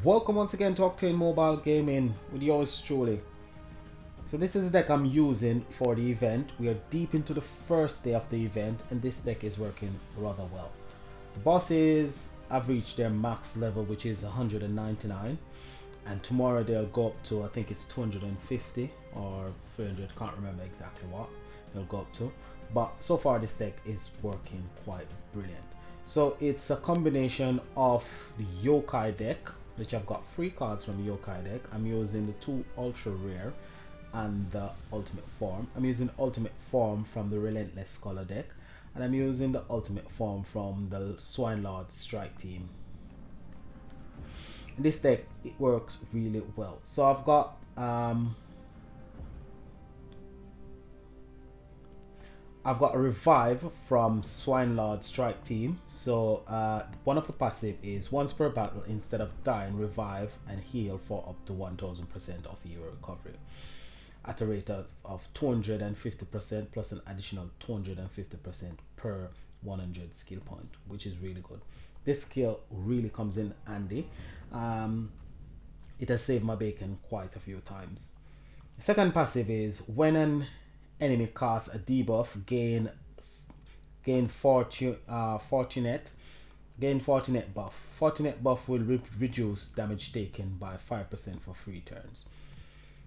Welcome once again to Octane Mobile Gaming with yours truly. So this is the deck I'm using for the event. We are deep into the first day of the event and this deck is working rather well. The bosses have reached their max level, which is 199, and tomorrow they'll go up to, I think it's 250 or 300, can't remember exactly what they'll go up to, but so far this deck is working quite brilliant. So it's a combination of the Yokai Deck, which I've got 3 cards from the Yokai Deck. I'm using the 2 ultra rare and the ultimate form. I'm using the ultimate form from the Relentless Scholar deck, and I'm using the ultimate form from the Swine Lord Strike team. This deck, it works really well. So I've got a revive from Swine Lord Strike team. So one of the passive is once per battle, instead of dying, revive and heal for up to 1000% of hero recovery at a rate of 250% plus an additional 250% per 100 skill point, which is really good. This skill really comes in handy. It has saved my bacon quite a few times. The second passive is when an enemy casts a debuff, gain fortunate buff. Fortunate buff will reduce damage taken by 5% for 3 turns.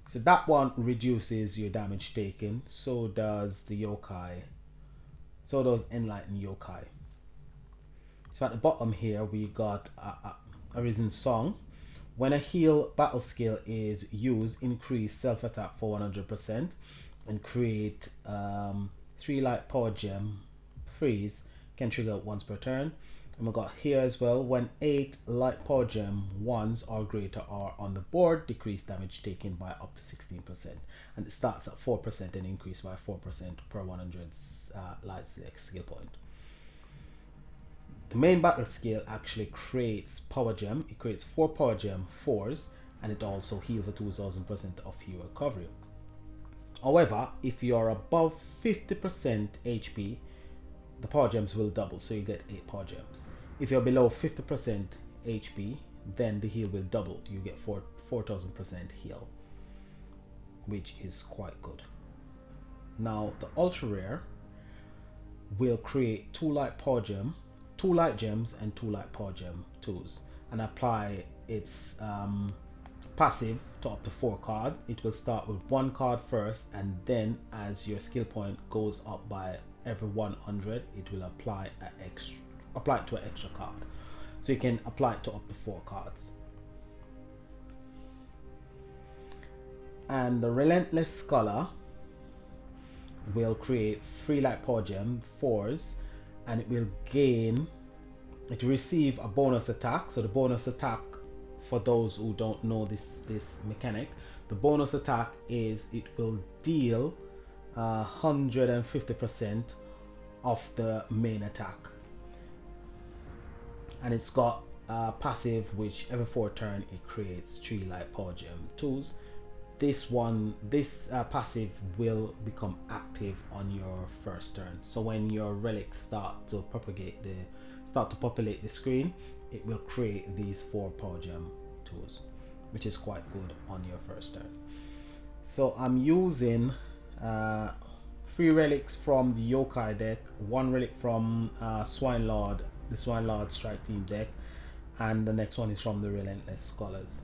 So that one reduces your damage taken. So does the Yokai. So does Enlighten Yokai. So at the bottom here we got a Risen Song. When a heal battle skill is used, increase self attack for 100% and create 3 light power gem freeze, can trigger once per turn. And we got here as well, when 8 light power gem 1s or greater are on the board, decrease damage taken by up to 16%, and it starts at 4% and increase by 4% per 100 light skill point. The main battle skill actually creates power gem. It creates 4 power gem 4s, and it also heals for 2000% of hero recovery. However, if you're above 50% HP, the power gems will double, so you get 8 power gems. If you're below 50% HP, then the heal will double. You get 4000% heal, which is quite good. Now the ultra rare will create 2 light power gem, 2 light gems and 2 light power gem 2s, and apply its passive to up to 4 cards. It will start with 1 card first, and then as your skill point goes up by every 100, it will apply it to an extra card. So you can apply it to up to 4 cards. And the Relentless Scholar will create 3 light power gem 4s, and it will receive a bonus attack. So the bonus attack, for those who don't know this mechanic, the bonus attack is it will deal 150% of the main attack, and it's got a passive which every 4 turns it creates 3 light power gem 2s. This passive will become active on your first turn. So when your relics start to populate the screen, it will create these 4 power gem 2s, which is quite good on your first turn. So I'm using 3 relics from the Yokai deck, 1 relic from the Swine Lord Strike team deck, and the next one is from the Relentless Scholars.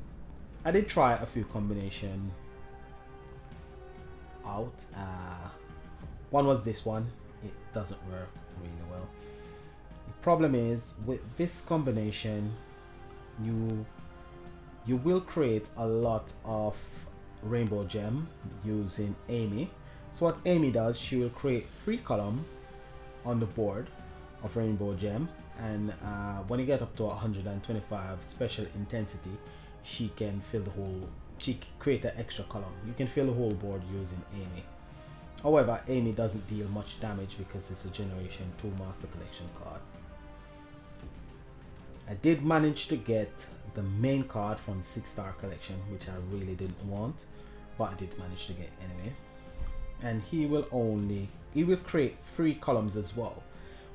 I did try a few combination out. One was this one. It doesn't work really well. The problem is with this combination, you will create a lot of rainbow gem using Amy. So what Amy does, she will create 3 columns on the board of rainbow gem, and when you get up to 125 special intensity, she can create an extra column. You can fill the whole board using Amy. However, Amy doesn't deal much damage because it's a generation 2 master collection card. I did manage to get the main card from the 6-star collection, which I really didn't want, but I did manage to get anyway. And he will create 3 columns as well.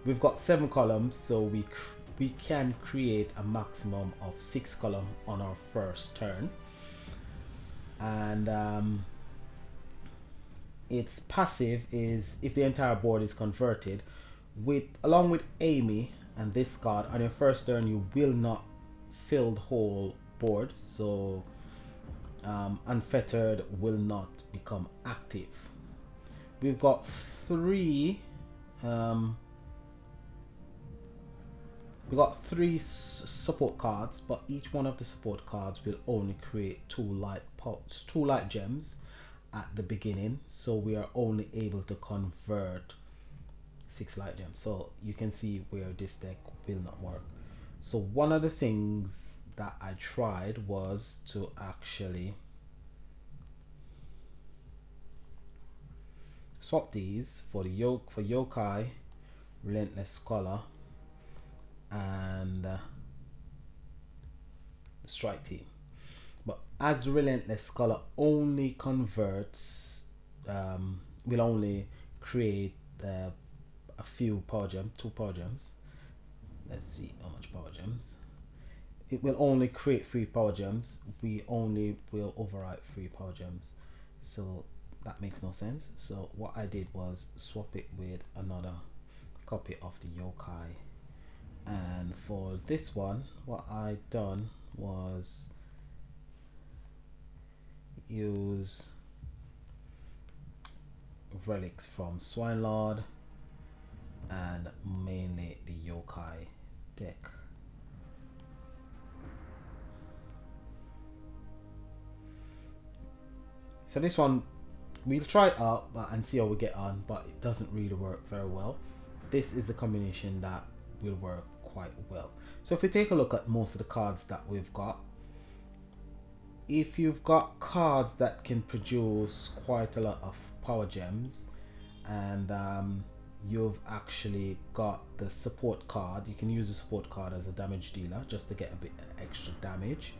We've got 7 columns, so we can create a maximum of 6 column on our first turn, and its passive is if the entire board is converted. Along with Amy and this card, on your first turn you will not fill the whole board, so Unfettered will not become active. We've got three support cards, but each one of the support cards will only create two light gems at the beginning, so we are only able to convert 6 light gems. So you can see where this deck will not work. So one of the things that I tried was to actually swap these for the Yokai, Relentless Scholar, and the Strike Team. But as the Relentless Scholar only converts, will only create a few power gems, 2 power gems. Let's see how much power gems. It will only create 3 power gems. We only will overwrite 3 power gems. So that makes no sense. So what I did was swap it with another copy of the Yokai. And for this one, what I done was use relics from Swine Lord and mainly the Yokai deck. So this one we'll try it out and see how we get on, but it doesn't really work very well. This is the combination that will work quite well. So if we take a look at most of the cards that we've got, if you've got cards that can produce quite a lot of power gems, and you've actually got the support card, you can use the support card as a damage dealer just to get a bit extra damage,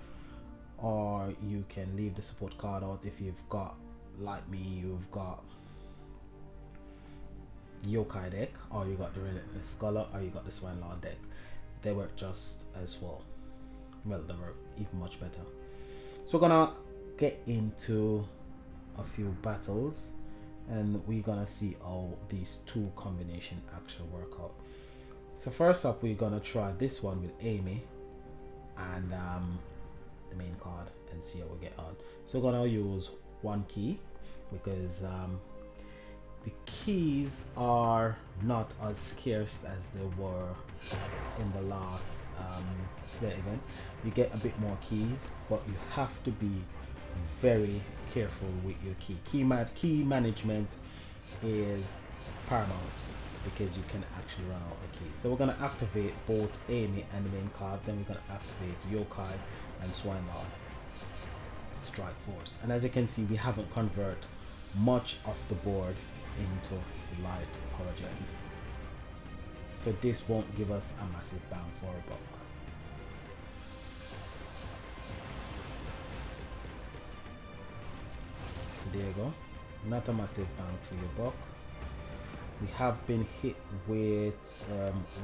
or you can leave the support card out if you've got, like me, you've got Yokai deck, or you got the Relentless Scholar, or you got the Swine Lord deck. They work just as well. Well, they work even much better. So we're gonna get into a few battles, and we're gonna see how these two combination actually work out. So first up, we're gonna try this one with Amy and the main card and see how we get on. So we're gonna use one key because the keys are not as scarce as they were in the last Slayer event. You get a bit more keys, but you have to be very careful with your key. Key management is paramount because you can actually run out of keys. So we're going to activate both Amy and the main card, then we're going to activate Yokai and Swine Lord Strike Force. And as you can see, we haven't converted much of the board into light power gems, so this won't give us a massive bang for a buck. So there you go, not a massive bang for your buck. We have been hit with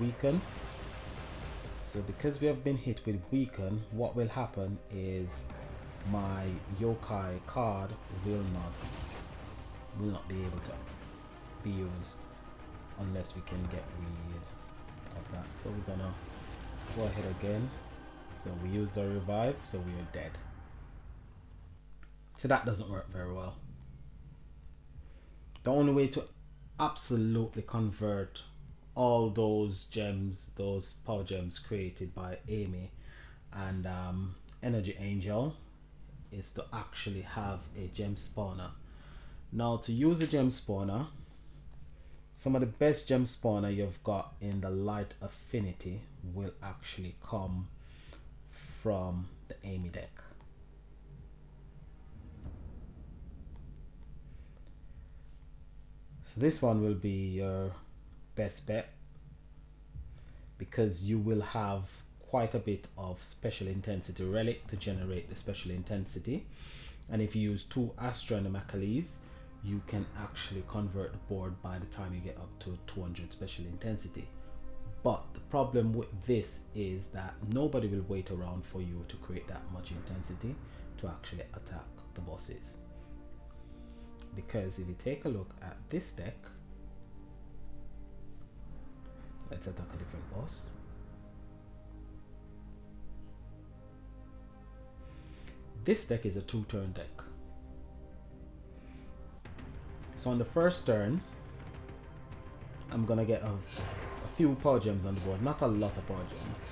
weaken. So because we have been hit with weaken, what will happen is my Yokai card will not be able to be used unless we can get rid of that. So we're gonna go ahead again. So we use the revive, so we are dead. So that doesn't work very well. The only way to absolutely convert all those gems, those power gems created by Amy and Energy Angel, is to actually have a gem spawner. Now to use a gem spawner, some of the best gem spawner you've got in the light affinity will actually come from the Amy deck. So this one will be your best bet because you will have quite a bit of special intensity relic to generate the special intensity, and if you use 2 Astronomicales, you can actually convert the board by the time you get up to 200 special intensity. But the problem with this is that nobody will wait around for you to create that much intensity to actually attack the bosses. Because if you take a look at this deck, let's attack a different boss. This deck is a 2-turn deck. So on the first turn, I'm gonna get a few power gems on the board. Not a lot of power gems,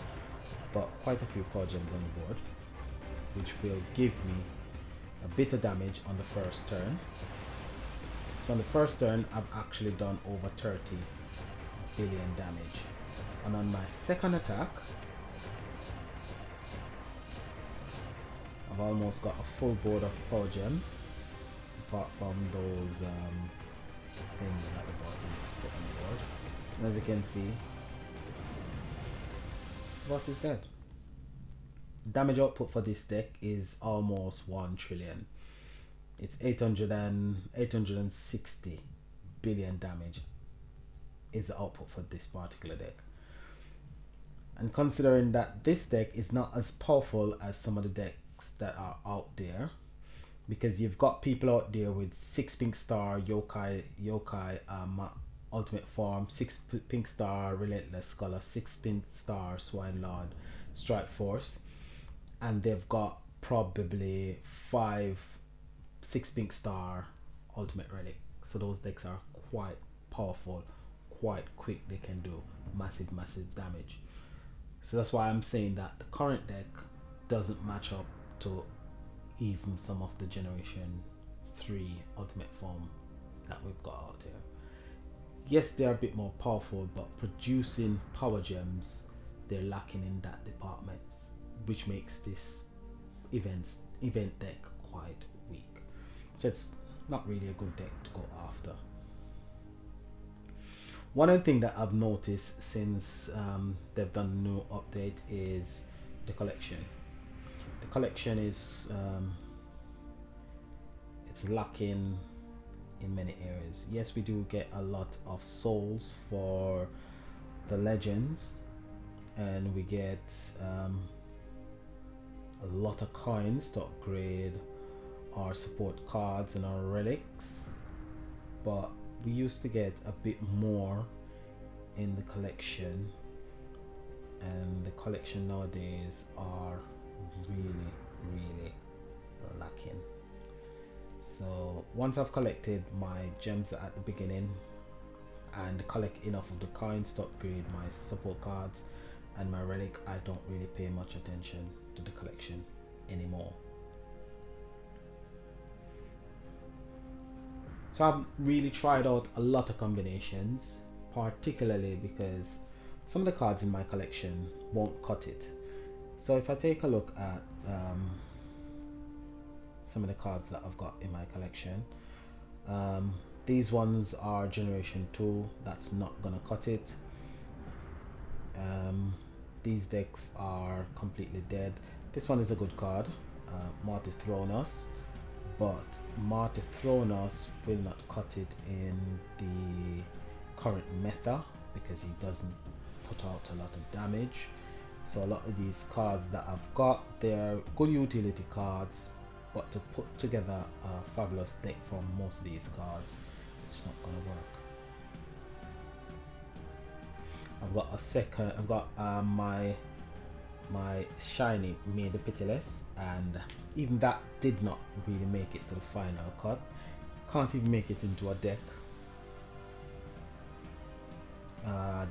but quite a few power gems on the board, which will give me a bit of damage on the first turn. So on the first turn, I've actually done over 30 billion damage. And on my second attack, I've almost got a full board of power gems, apart from those things that the bosses put on the board. And as you can see, the boss is dead. Damage output for this deck is almost 1 trillion. It's 860 billion damage is the output for this particular deck. And considering that this deck is not as powerful as some of the decks that are out there, because you've got people out there with 6 pink star Yokai ultimate form, 6 pink star Relentless Scholar, 6 pink star Swine Lord Strike Force, and they've got probably 6 pink star Ultimate Relic. So those decks are quite powerful, quite quick. They can do massive damage. So that's why I'm saying that the current deck doesn't match up to even some of the Generation 3 Ultimate forms that we've got out there. Yes, they're a bit more powerful, but producing power gems, they're lacking in that department, which makes this event deck quite weak. So it's not really a good deck to go after. One other thing that I've noticed since they've done a new update is the collection. The collection is it's lacking in many areas. Yes, we do get a lot of souls for the legends, and we get a lot of coins to upgrade our support cards and our relics, but we used to get a bit more in the collection, and the collection nowadays are really lacking. So once I've collected my gems at the beginning and collect enough of the coins to upgrade my support cards and my relic, I don't really pay much attention to the collection anymore. So I've really tried out a lot of combinations, particularly because some of the cards in my collection won't cut it. So if I take a look at some of the cards that I've got in my collection, these ones are Generation 2, that's not gonna cut it. These decks are completely dead. This one is a good card, Martyr Thronos, but Martyr Thronos will not cut it in the current meta because he doesn't put out a lot of damage. So a lot of these cards that I've got, they're good utility cards, but to put together a fabulous deck from most of these cards, it's not gonna work. I've got my shiny Meido Pitiless, and even that did not really make it to the final cut. Can't even make it into a deck.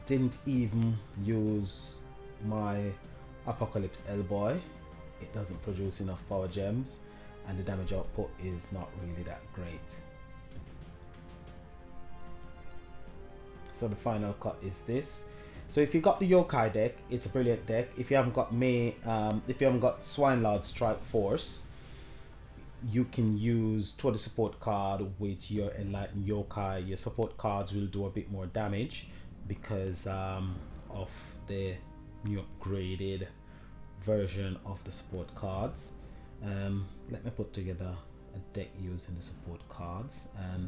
Didn't even use my Apocalypse L-Boy. It doesn't produce enough power gems, and the damage output is not really that great. So the final cut is this. So if you got the Yokai deck, it's a brilliant deck. If you haven't got Swine Lord Strike Force, you can use toward the support card with your Enlightened Yokai. Your support cards will do a bit more damage because of the new upgraded version of the support cards. Let me put together a deck using the support cards, and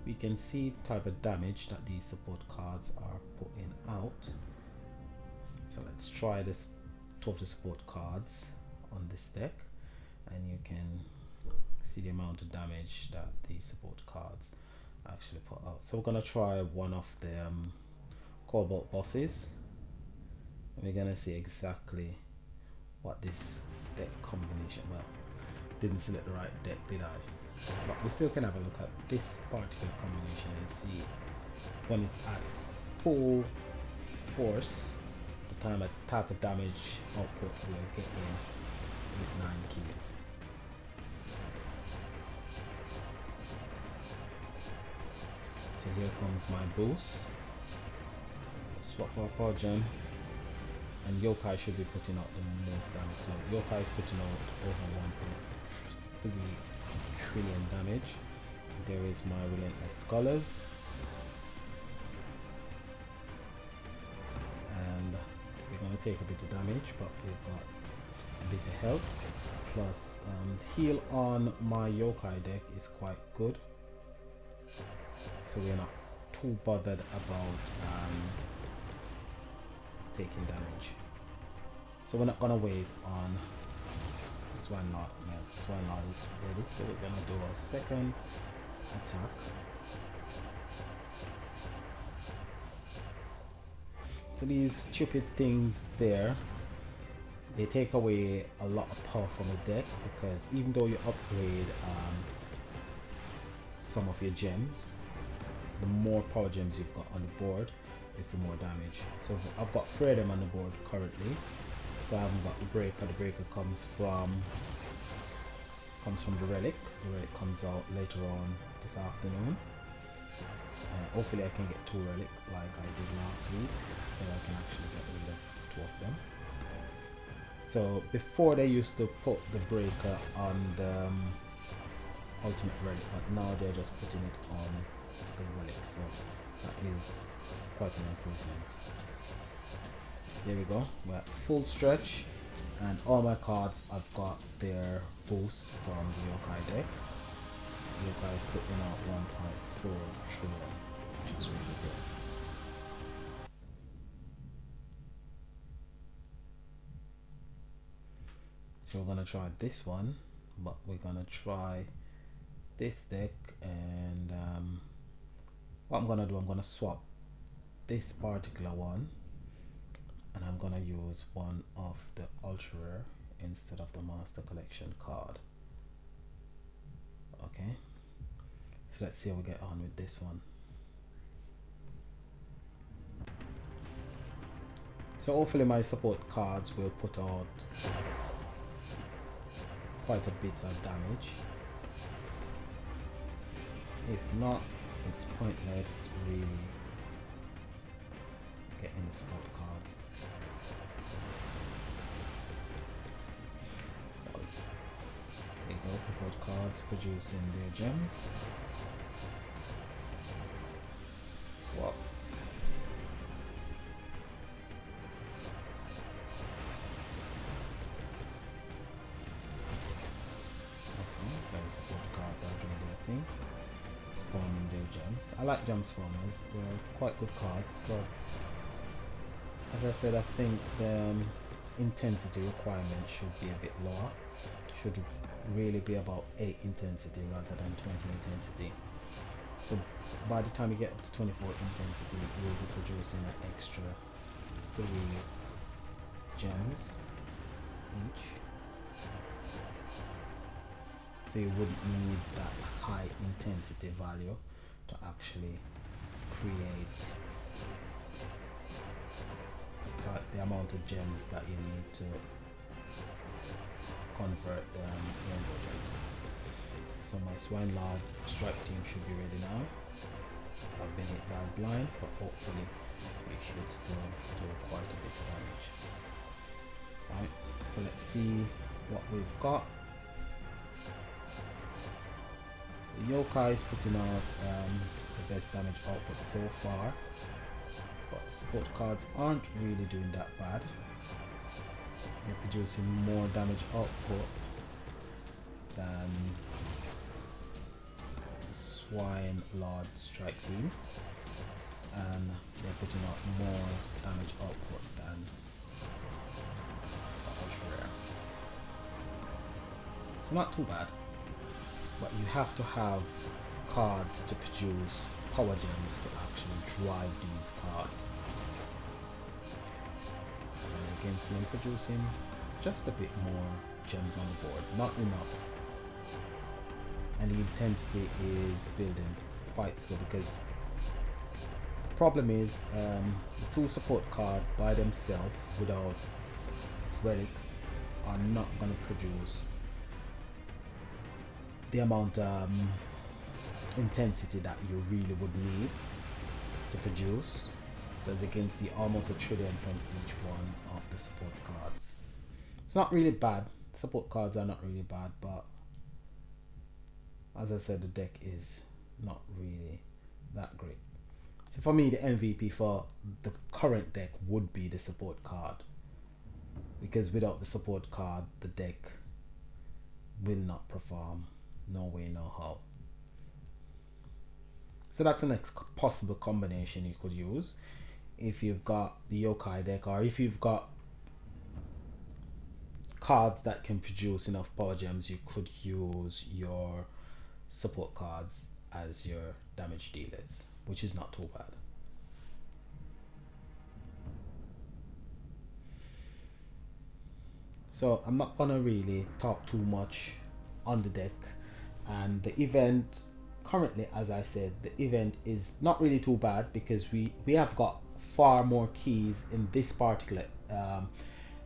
we can see the type of damage that these support cards are putting out. So let's try this two of the support cards on this deck, and you can see the amount of damage that these support cards actually put out. So we're gonna try one of the Cobalt bosses, and we're gonna see exactly what this deck combination, well, didn't select the right deck, did I? But we still can have a look at this particular combination and see when it's at full force the type of damage output we'll get in with 9 keys. So here comes my boost. Swap our power gem, and Yokai should be putting out the most damage. So Yokai is putting out over 1.3 trillion damage. There is my Relentless Scholars, and we're going to take a bit of damage, but we've got a bit of health. Plus heal on my Yokai deck is quite good, so we're not too bothered about taking damage. So we're not gonna wait on Swan Lord. Yeah, Swan Lord is ready, so we're gonna do our second attack. So these stupid things there, they take away a lot of power from the deck, because even though you upgrade some of your gems, the more power gems you've got on the board, it's the more damage. So I've got 3 of them on the board currently, so I haven't got the breaker. The breaker comes from the relic. The relic comes out later on this afternoon. Hopefully I can get 2 relic like I did last week, so I can actually get rid of 2 of them. So before they used to put the breaker on the ultimate relic, but now they're just putting it on the relic, so that is quite an improvement. There we go, we're at full stretch, and all my cards I've got their boosts from the Yokai deck. Yokai is putting out 1.4 trillion, which is really good. So we're gonna try this one, but we're gonna try this deck, and what I'm gonna do, I'm gonna swap this particular one, and I'm gonna use one of the ultra rare instead of the master collection card. Okay, so let's see how we get on with this one. So hopefully my support cards will put out quite a bit of damage. If not, it's pointless really getting the support cards. So there you go, support cards producing their gems. Swap. Okay, so the support cards are doing their thing, spawning their gems. I like gem spawners, they're quite good cards, but as I said, I think the intensity requirement should be a bit lower. Should really be about 8 intensity rather than 20 intensity. So by the time you get up to 24 intensity, you'll be producing an extra 3 gems each. So you wouldn't need that high intensity value to actually create the amount of gems that you need to convert the rainbow gems. So my Swine Lord strike team should be ready now. I've been hit by blind, but hopefully we should still do quite a bit of damage. Right, so let's see what we've got. So Yokai is putting out the best damage output so far, but support cards aren't really doing that bad. They're producing more damage output than the Swine Lord strike team, and they're putting out more damage output than So not too bad. But you have to have cards to produce power gems to actually drive these cards. As against them producing just a bit more gems on the board, not enough. And the intensity is building quite slow because the problem is the two support cards by themselves without relics are not going to produce the amount of intensity that you really would need to produce. So as you can see, almost 1 trillion from each one of the support cards. It's not really bad. Support cards are not really bad, but as I said, the deck is not really that great. So for me, the MVP for the current deck would be the support card, because without the support card, the deck will not perform. No way, no how. So that's the next possible combination you could use if you've got the Yokai deck, or if you've got cards that can produce enough power gems. You could use your support cards as your damage dealers, which is not too bad. So I'm not gonna really talk too much on the deck, and the event currently, as I said, the event is not really too bad because we have got far more keys in this particular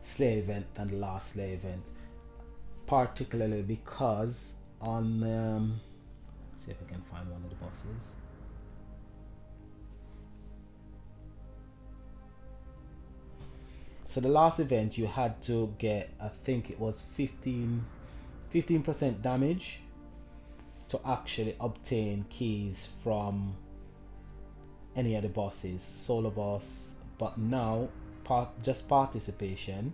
Slay event than the last Slay event, particularly because on let's see if I can find one of the bosses. So the last event you had to get, I think it was 15% damage to actually obtain keys from any of the bosses, solo boss. But now, just participation,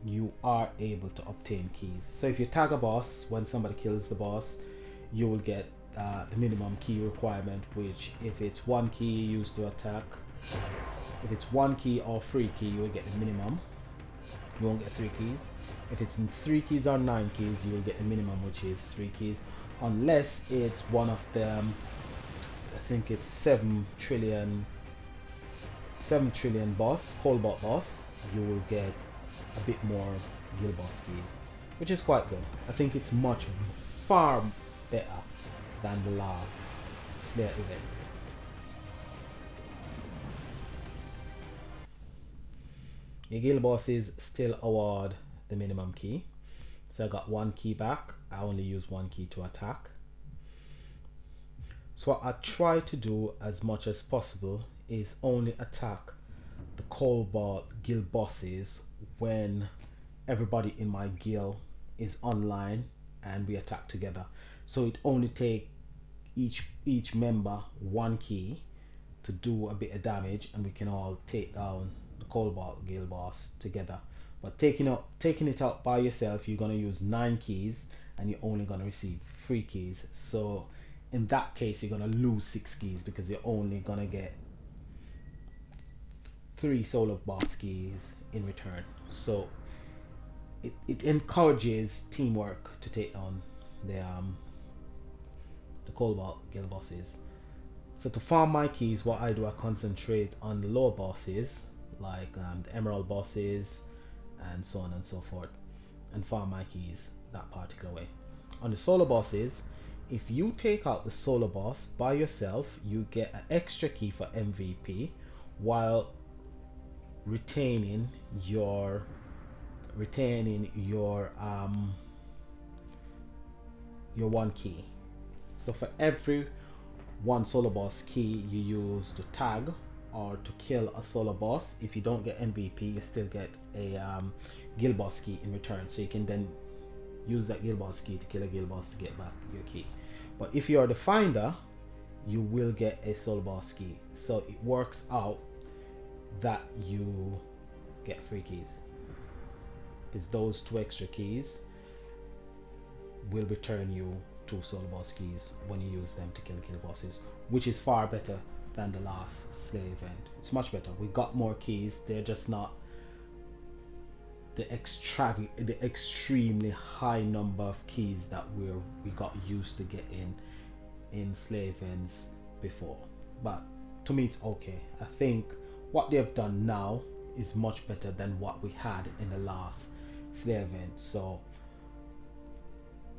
you are able to obtain keys. So if you tag a boss, when somebody kills the boss, you will get the minimum key requirement, which if it's 1 key used to attack, if it's 1 key or 3 key, you will get the minimum. You won't get 3 keys. If it's 3 keys or 9 keys, you will get the minimum, which is 3 keys, unless it's one of them. I think it's 7 trillion boss, Cobalt boss. You will get a bit more guild boss keys, which is quite good. I think it's far better than the last Slayer event. Your guild bosses still award the minimum key. So I got 1 key back. I only use 1 key to attack. So what I try to do as much as possible is only attack the Cobalt guild bosses when everybody in my guild is online and we attack together. So it only takes each member 1 key to do a bit of damage, and we can all take down the Cobalt guild boss together. But taking it out by yourself, you're gonna use 9 keys and you're only gonna receive 3 keys. So in that case, you're gonna lose 6 keys because you're only gonna get 3 solo boss keys in return. So it encourages teamwork to take on the Cobalt guild bosses. So to farm my keys, what I do, I concentrate on the lower bosses, like the emerald bosses and so on and so forth, and farm my keys that particular way. On the solo bosses, if you take out the solo boss by yourself, you get an extra key for MVP while retaining your 1 key. So for every 1 solo boss key you use to tag or to kill a solo boss, if you don't get MVP, you still get a guild boss key in return. So you can then use that guild boss key to kill a guild boss to get back your key. But if you are the finder, you will get a solo boss key. So it works out that you get 3 keys, because those 2 extra keys will return you 2 solo boss keys when you use them to kill bosses, which is far better than the last Slay event. It's much better. We got more keys, they're just not the extremely high number of keys that we got used to getting in slave ends before. But to me, it's okay. I think what they've done now is much better than what we had in the last slave end. So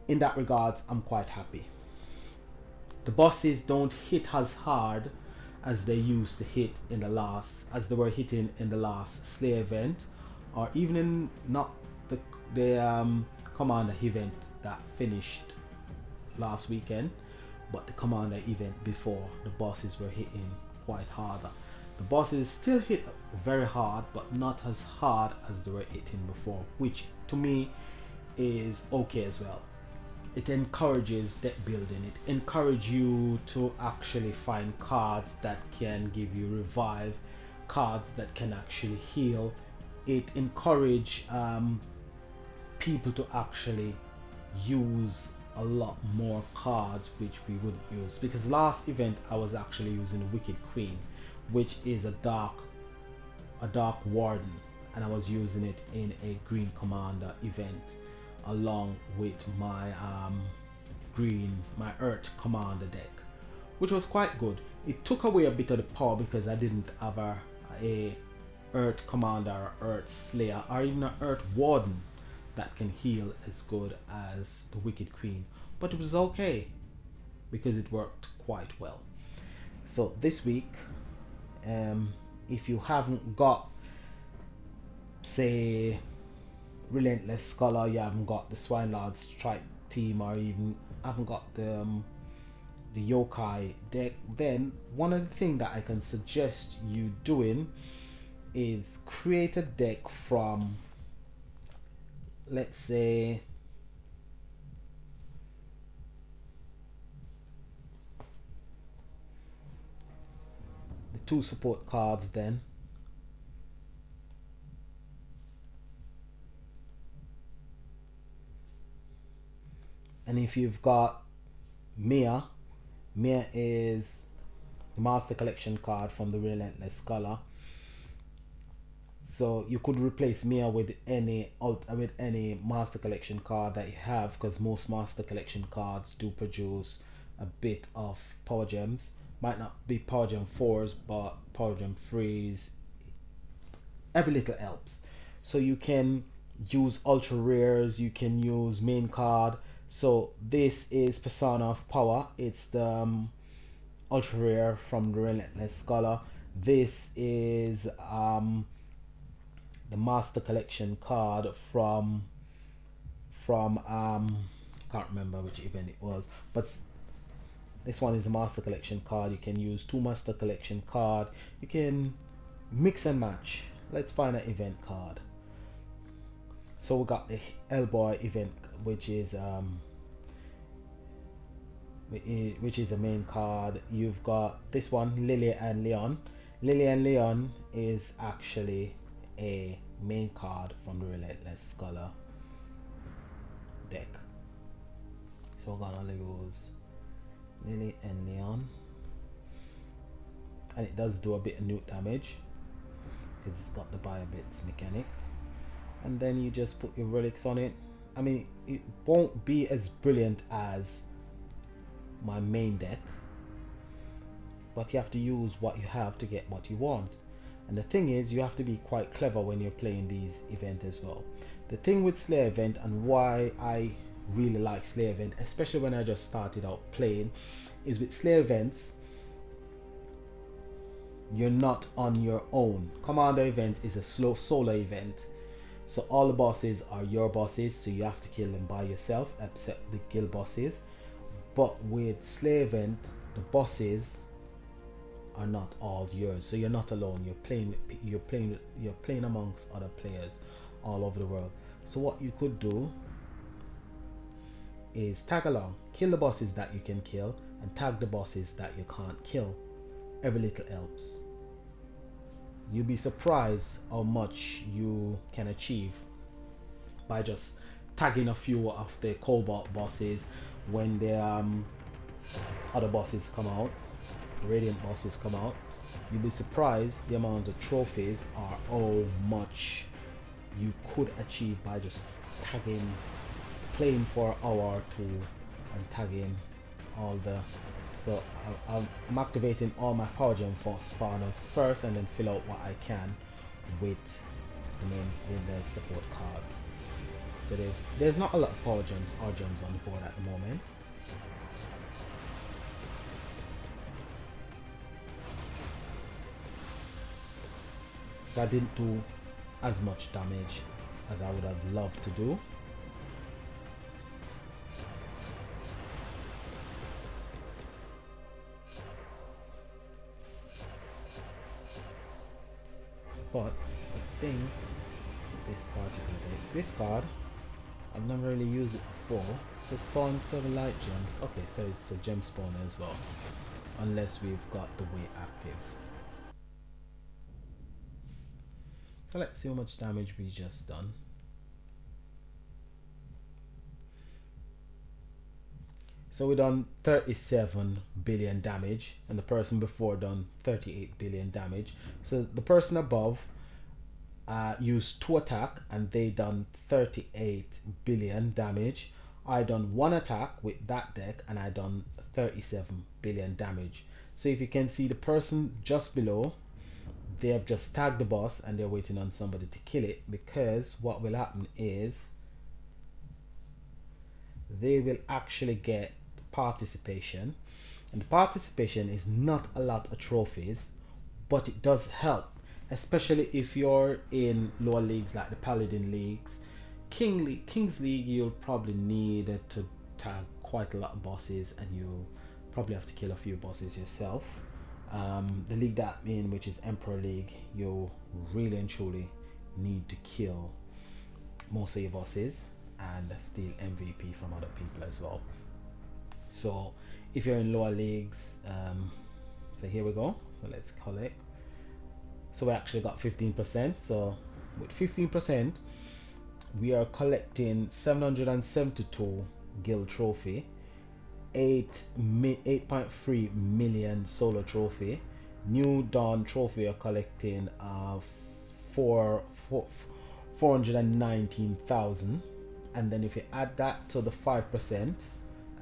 in that regards, I'm quite happy. The bosses don't hit as hard as they used to hit in the last, as they were hitting in the last slave event, or even in not the commander event that finished last weekend, but the commander event before. The bosses were hitting quite harder. The bosses still hit very hard, but not as hard as they were hitting before, which to me is okay as well. It encourages deck building. It encourages you to actually find cards that can give you revive, cards that can actually heal. It encourages people to actually use a lot more cards which we wouldn't use, because last event I was actually using Wicked Queen, which is a dark warden, and I was using it in a green commander event along with my my earth commander deck, which was quite good. It took away a bit of the power because I didn't have a earth commander or earth slayer or even an earth warden that can heal as good as the Wicked Queen, but it was okay because it worked quite well. So this week, if you haven't got, say, Relentless Scholar, you haven't got the Swine Lord Strike team, or even haven't got the Yokai deck, then one of the things that I can suggest you doing is create a deck from, let's say, the 2 support cards then. And if you've got Mia is the Master Collection card from the Relentless Scholar. So you could replace Mia with any Master Collection card that you have, because most Master Collection cards do produce a bit of Power Gems. Might not be Power Gem 4s, but Power Gem 3s. Every little helps. So you can use Ultra Rares, you can use main card. So this is Persona of Power. It's the Ultra Rare from the Relentless Scholar. This is the Master Collection card from can't remember which event it was, but this one is a Master Collection card. You can use 2 Master Collection card. You can mix and match. Let's find an event card. So we got the Hellboy event, which is a main card. You've got this one, Lily and Leon. Lily and Leon is actually a main card from the Relentless Scholar deck. So we're gonna use Lily and Leon, and it does do a bit of nuke damage because it's got the Biobits mechanic. And then you just put your relics on it. I mean, it won't be as brilliant as my main deck, but you have to use what you have to get what you want. And the thing is, you have to be quite clever when you're playing these events as well. The thing with Slayer event, and why I really like Slayer event, especially when I just started out playing, is with Slayer events you're not on your own. Commander event is a solo event, so all the bosses are your bosses, so you have to kill them by yourself except the guild bosses. But with Slayer event, the bosses are not all yours, so you're not alone. You're playing amongst other players all over the world. So what you could do is tag along, kill the bosses that you can kill, and tag the bosses that you can't kill. Every little helps. You'll be surprised how much you can achieve by just tagging a few of the Cobalt bosses when the other bosses come out, Radiant bosses come out. You'll be surprised the amount of trophies are how much you could achieve by just tagging, playing for an hour or two and tagging all the. So I'm activating all my power gem for spawners first, and then fill out what I can with with the support cards. So there's not a lot of power gems or gems on the board at the moment. So I didn't do as much damage as I would have loved to do. But I think this particular deck, this card, I've never really used it before. So spawn 7 light gems. Okay, so it's a gem spawner as well, unless we've got the way active. So let's see how much damage we just done. So we done 37 billion damage, and the person before done 38 billion damage. So the person above used 2 attack and they done 38 billion damage. I done 1 attack with that deck and I done 37 billion damage. So if you can see the person just below, they have just tagged the boss and they're waiting on somebody to kill it, because what will happen is they will actually get participation, and the participation is not a lot of trophies, but it does help, especially if you're in lower leagues like the Paladin leagues. King's League, you'll probably need to tag quite a lot of bosses, and you'll probably have to kill a few bosses yourself. The league that I'm in, which is Emperor League, you really and truly need to kill most of your bosses and steal MVP from other people as well. So if you're in lower leagues, so here we go. So let's collect. So we actually got 15%. So with 15%, we are collecting 772 guild trophy, 8.3 million solo trophy. New Dawn trophy are collecting 419,000, and then if you add that to the 5%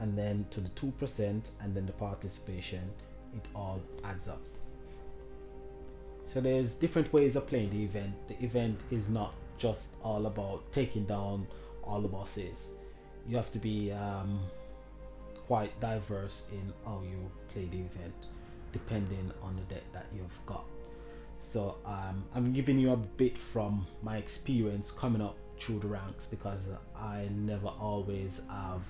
and then to the 2% and then the participation, it all adds up. So there's different ways of playing the event. The event is not just all about taking down all the bosses. You have to be quite diverse in how you play the event, depending on the deck that you've got. So I'm giving you a bit from my experience coming up through the ranks, because I never always have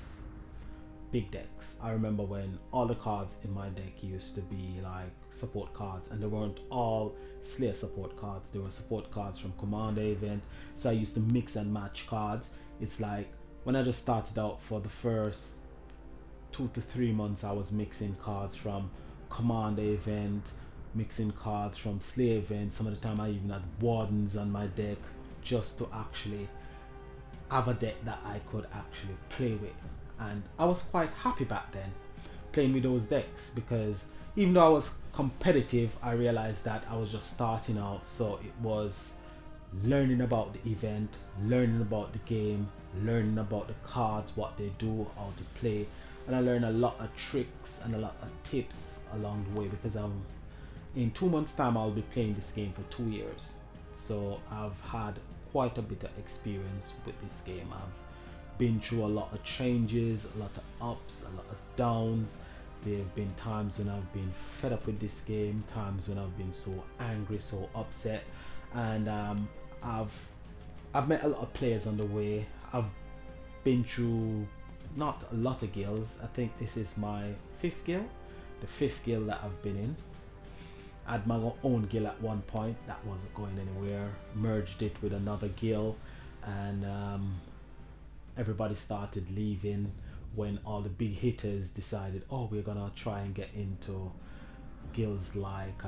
big decks. I remember when all the cards in my deck used to be like support cards, and they weren't all Slayer support cards. There were support cards from Commander event, so I used to mix and match cards. It's like when I just started out, for the first 2 to 3 months, I was mixing cards from Commander event, mixing cards from Slayer event. Some of the time I even had Wardens on my deck, just to actually have a deck that I could actually play with. And I was quite happy back then playing with those decks, because even though I was competitive, I realized that I was just starting out. So it was learning about the event, learning about the game, learning about the cards, what they do, how to play. And I learned a lot of tricks and a lot of tips along the way, because in 2 months time I'll be playing this game for 2 years. So I've had quite a bit of experience with this game. I've been through a lot of changes, a lot of ups, a lot of downs. There have been times when I've been fed up with this game, times when I've been so angry, so upset, and I've met a lot of players on the way. I've been through not a lot of guilds. I think this is my 5th guild, the 5th guild that I've been in. I had my own guild at one point that wasn't going anywhere, merged it with another guild, and everybody started leaving when all the big hitters decided, oh, we're gonna try and get into guilds like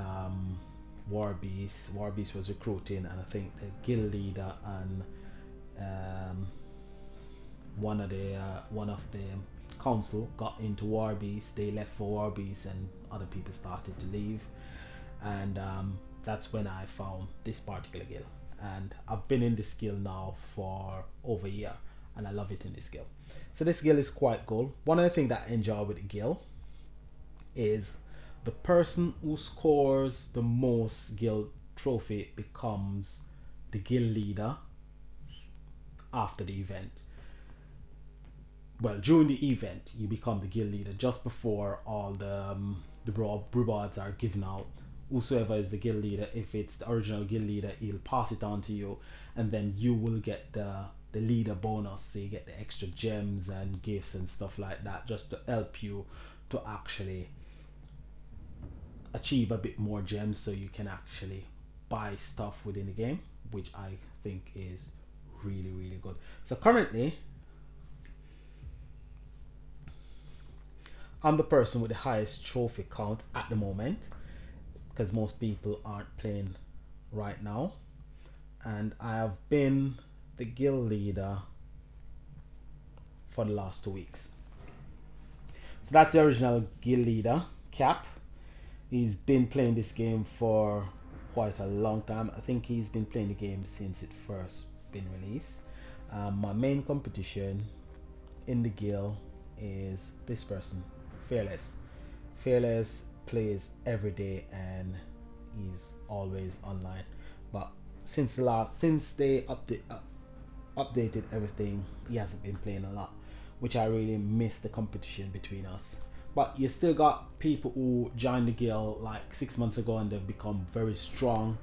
Warbeast. Warbeast was recruiting, and I think the guild leader and one of the council got into Warbeast. They left for Warbeast, and other people started to leave, and that's when I found this particular guild. and I've been in this guild now for over a year, and I love it in this guild. So this guild is quite cool. One of the things that I enjoy with the guild is the person who scores the most guild trophy becomes the guild leader after the event. Well, during the event you become the guild leader. Just before all the rewards are given out, whosoever is the guild leader, if it's the original guild leader, he'll pass it on to you, and then you will get the leader bonus. So you get the extra gems and gifts and stuff like that, just to help you to actually achieve a bit more gems, so you can actually buy stuff within the game, which I think is really good. So currently I'm the person with the highest trophy count at the moment, because most people aren't playing right now, and I have been the guild leader for the last 2 weeks. So that's the original guild leader, Cap. He's been playing this game for quite a long time. I think he's been playing the game since it first been released. My main competition in the guild is this person, Fearless. Fearless plays every day and he's always online, but since they updated everything, he hasn't been playing a lot, which I really miss the competition between us. But you still got people who joined the guild like 6 months ago and they've become very strong,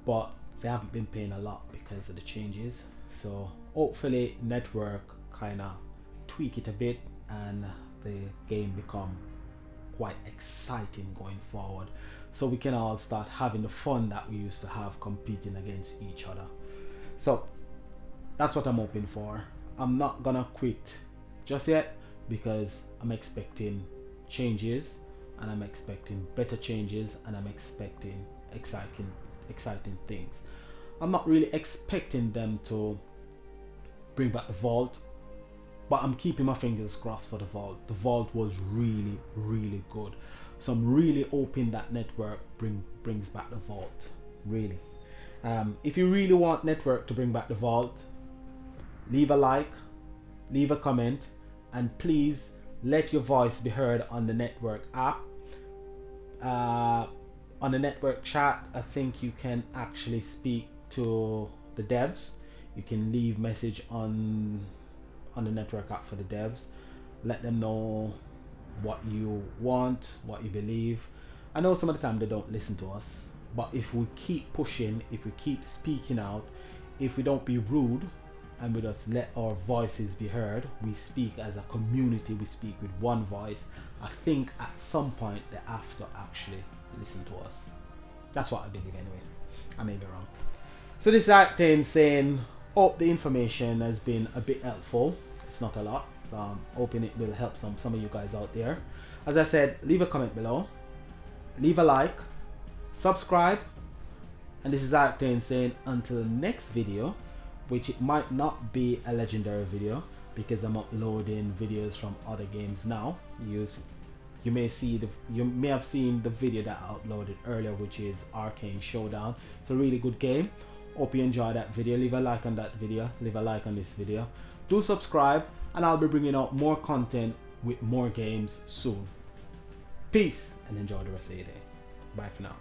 but they haven't been playing a lot because of the changes. So hopefully network kind of tweak it a bit and the game become quite exciting going forward, so we can all start having the fun that we used to have competing against each other. So that's what I'm hoping for. I'm not gonna quit just yet, because I'm expecting changes, and I'm expecting better changes, and I'm expecting exciting things. I'm not really expecting them to bring back the vault, but I'm keeping my fingers crossed for the vault. The vault was really good, so I'm really hoping that network brings back the vault. Really, if you really want network to bring back the vault, leave a like, leave a comment, and please let your voice be heard on the network app. On the network chat, I think you can actually speak to the devs. You can leave message on the network app for the devs. Let them know what you want, what you believe. I know some of the time they don't listen to us, but if we keep pushing, if we keep speaking out, if we don't be rude, and we just let our voices be heard, we speak as a community, we speak with one voice, I think at some point they have to actually listen to us. That's what I believe anyway. I may be wrong. So this is Octane saying, hope the information has been a bit helpful. It's not a lot, so I'm hoping it will help some of you guys out there. As I said, leave a comment below, leave a like, subscribe, and this is Octane saying until the next video, which it might not be a legendary video because I'm uploading videos from other games now. You may have seen the video that I uploaded earlier, which is Arcane Showdown. It's a really good game. Hope you enjoy that video. Leave a like on that video, leave a like on this video, do subscribe, and I'll be bringing out more content with more games soon. Peace, and enjoy the rest of your day. Bye for now.